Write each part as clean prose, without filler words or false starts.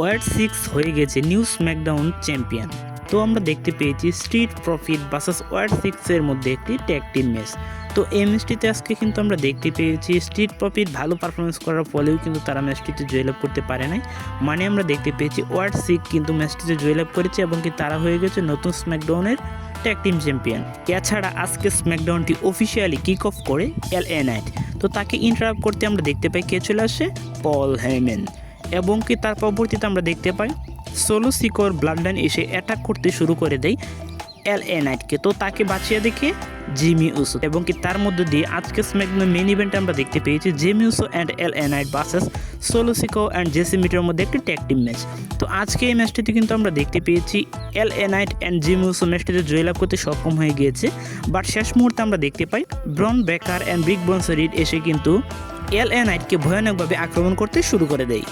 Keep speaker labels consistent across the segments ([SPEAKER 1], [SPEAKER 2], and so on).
[SPEAKER 1] Word 6 হয়ে গেছে new SmackDown champion. তো আমরা দেখতে পেয়েছি স্ট্রিট প্রফিট ভার্সেস ওয়ার্ড 6 এর মধ্যে একটি ট্যাগ টিম ম্যাচ। তো এই ম্যাচটিতে আজকে কিন্তু আমরা দেখতে পেয়েছি স্ট্রিট প্রফিট ভালো পারফরমেন্স করার ফলেও কিন্তু তারা ম্যাচটিতে জয়লাভ করতে পারে নাই। মানে আমরা দেখতে পেয়েছি ওয়ার্ড 6 কিন্তু ম্যাচটিতে জয়লাভ করেছে এবং কি তারা হয়ে গেছে নতুন স্ম্যাকডাউনের ট্যাগ টিম চ্যাম্পিয়ন। এছাড়া আজকে স্ম্যাকডাউনটি অফিসিয়ালি কিক অফ করে এলএ নাইট। তো তাকে ইন্টারাপ্ট করতে আমরা দেখতে পাই কে চলে আসে, পল হেইম্যান। এবং কি তার পরবর্তীতে আমরা দেখতে পাই সোলো সিকোর ব্লাডলাইন এসে অ্যাটাক করতে শুরু করে দেয় এলএ নাইটকে। তো তাকে বাঁচিয়ে দেখে জিমি উসো এবং কি তার মধ্যে দিয়ে আজকে স্ম্যাকডাউন মেইন ইভেন্টে আমরা দেখতে পেয়েছি Jimmy Uso and LA Knight versus Solo Sikoa and JC মিটের মধ্যে একটি ট্যাগ টিম ম্যাচ। তো আজকে এই ম্যাচটিতে কিন্তু আমরা দেখতে পেয়েছি LA Knight and Jimmy Uso ম্যাচটিতে জয়লাভ করতে সক্ষম হয়ে গিয়েছে। বাট শেষ মুহূর্তে আমরা দেখতে পাই ব্রন বেকার অ্যান্ড বিগ বন্স রিড এসে কিন্তু এলএ নাইটকে ভয়ানকভাবে আক্রমণ করতে শুরু করে দেয়।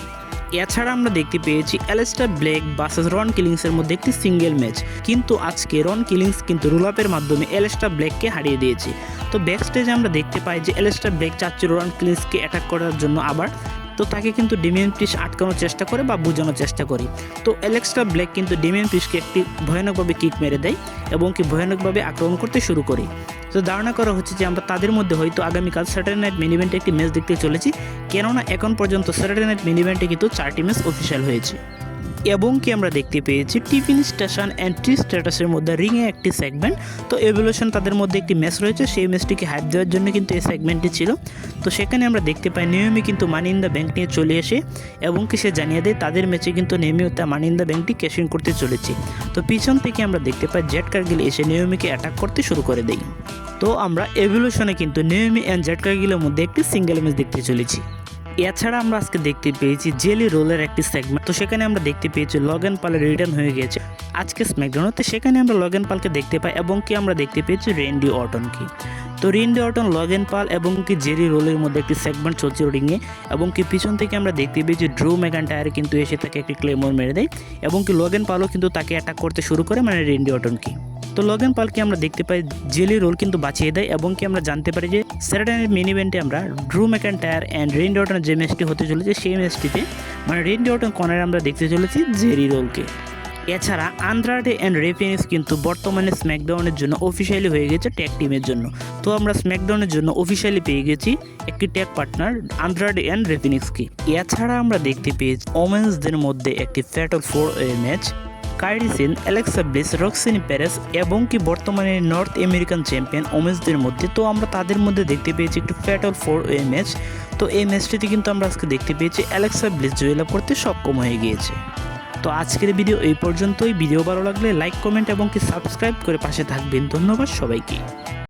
[SPEAKER 1] এছাড়া আমরা দেখতে পেয়েছি অ্যালেস্টার ব্লেক ভার্সেস রন কিলিংসের মধ্যে একটি সিঙ্গেল ম্যাচ, কিন্তু আজকে রন কিলিংস কিন্তু রুলাপের মাধ্যমে অ্যালেস্টার ব্লেককে হারিয়ে দিয়েছে। তো ব্যাক স্টেজে আমরা দেখতে পাই যে অ্যালেস্টার ব্লেক চাচ্ছে রন কিলিংসকে অ্যাটাক করার জন্য আবার, তো তাকে কিন্তু ডেমিয়ান প্রিস্ট আটকানোর চেষ্টা করে বা বোঝানোর চেষ্টা করে। তো অ্যালেস্টার ব্লেক কিন্তু ডেমিয়ান প্রিস্টকে একটি ভয়ানকভাবে কিক মেরে দেয় এবং কি ভয়ানকভাবে আক্রমণ করতে শুরু করে। তো ধারণা করা হচ্ছে যে আমরা তাদের মধ্যে হয়তো আগামীকাল স্যাটারডে নাইট মেইন ইভেন্টে একটি ম্যাচ দেখতে চলেছি, কেননা এখন পর্যন্ত স্যাটারডে নাইট মেইন ইভেন্টে কিন্তু 4টি ম্যাচ অফিসিয়াল হয়েছে। এবং কি আমরা দেখতে পেয়েছি টিফিন স্টেশন অ্যান্ড ট্রি স্ট্যাটাসের মধ্যে রিংয়ে একটি সেগমেন্ট। তো এভলিউশন তাদের মধ্যে একটি ম্যাচ রয়েছে, সেই ম্যাচটিকে হাইপ দেওয়ার জন্য কিন্তু এই সেগমেন্টটি ছিল। তো সেখানে আমরা দেখতে পাই নিয়মি কিন্তু মানি ইন দ্য ব্যাংক নিয়ে চলে আসে এবং কি সে জানিয়ে দেয় তাদের ম্যাচে কিন্তু নিয়মিত মানি ইন দ্য ব্যাংকটি ক্যাশ ইন করতে চলেছে। তো পিছন থেকে আমরা দেখতে পাই জেড কার্গিল এসে নিয়মিকে অ্যাটাক করতে শুরু করে দেয়। তো আমরা এভলিউশনে কিন্তু নিয়মি অ্যান্ড জেড কার্গিলের মধ্যে একটি সিঙ্গেল ম্যাচ দেখতে চলেছি। এছাড়া আমরা আজকে দেখতে পেয়েছি জেলি রোলের একটি সেগমেন্ট। তো সেখানে আমরা দেখতে পেয়েছি লগেন পালের রিটার্ন হয়ে গিয়েছে আজকে স্ম্যাকডাউনে। সেখানে আমরা লগেন পালকে দেখতে পাই এবং কি আমরা দেখতে পেয়েছি রেন্ডি অর্টনকে। তো রেন্ডি অর্টন, লগেন পাল এবং কি জেরি রোলের মধ্যে একটি সেগমেন্ট চলছে রিংয়ে এবং কি পিছন থেকে আমরা দেখতে পেয়েছি ড্রু ম্যাকইন্টায়ার কিন্তু এসে তাকে একটি ক্লেমর মেরে দেয় এবং কি লগেন পালও কিন্তু তাকে অ্যাটাক করতে শুরু করে, মানে রেন্ডি অর্টনকে। তো লগেন পালকে আমরা দেখতে পাই জেলি রোল কিন্তু বাঁচিয়ে দেয় এবং কি আমরা জানতে পারি যে স্যাটারডে নাইট মেইন ইভেন্টে আমরা ড্রু ম্যাকইন্টায়ার অ্যান্ড রেন্ডি অর্টনের যে ম্যাচটি হতে চলেছে সেই ম্যাচটিতে মানে রেন্ডি অর্টন কর্নারে আমরা দেখতে চলেছি জেরি রোলকে। এছাড়া আন্দ্রাডে অ্যান্ড রেফিনিক্স কিন্তু বর্তমানে স্ম্যাকডাউনের জন্য অফিসিয়ালি হয়ে গেছে ট্যাগ টিমের জন্য। তো আমরা স্ম্যাকডাউনের জন্য অফিসিয়ালি পেয়ে গেছি একটি ট্যাগ পার্টনার আন্দ্রাডে অ্যান্ড রেফিনিক্সকে। এছাড়া আমরা দেখতে পেয়েছি ওমেন্সদের মধ্যে একটি fatal 4-ওয়ে match, কাইরি Sen, Alexa bliss, রক্সিনি Perez এবং কি বর্তমানে নর্থ আমেরিকান চ্যাম্পিয়ন ওমেন্সদের মধ্যে। তো আমরা তাদের মধ্যে দেখতে পেয়েছি একটি ফ্যাটাল 4-ওয়ে ম্যাচ। তো এই ম্যাচটিতে কিন্তু আমরা আজকে দেখতে পেয়েছি অ্যালেক্সা ব্লিস জয়লাভ করতে সক্ষম হয়ে গিয়েছে। তো আজকের ভিডিও এই পর্যন্তই। ভিডিও ভালো লাগলে লাইক, কমেন্ট এবং কি সাবস্ক্রাইব করে পাশে থাকবেন। ধন্যবাদ সবাইকে।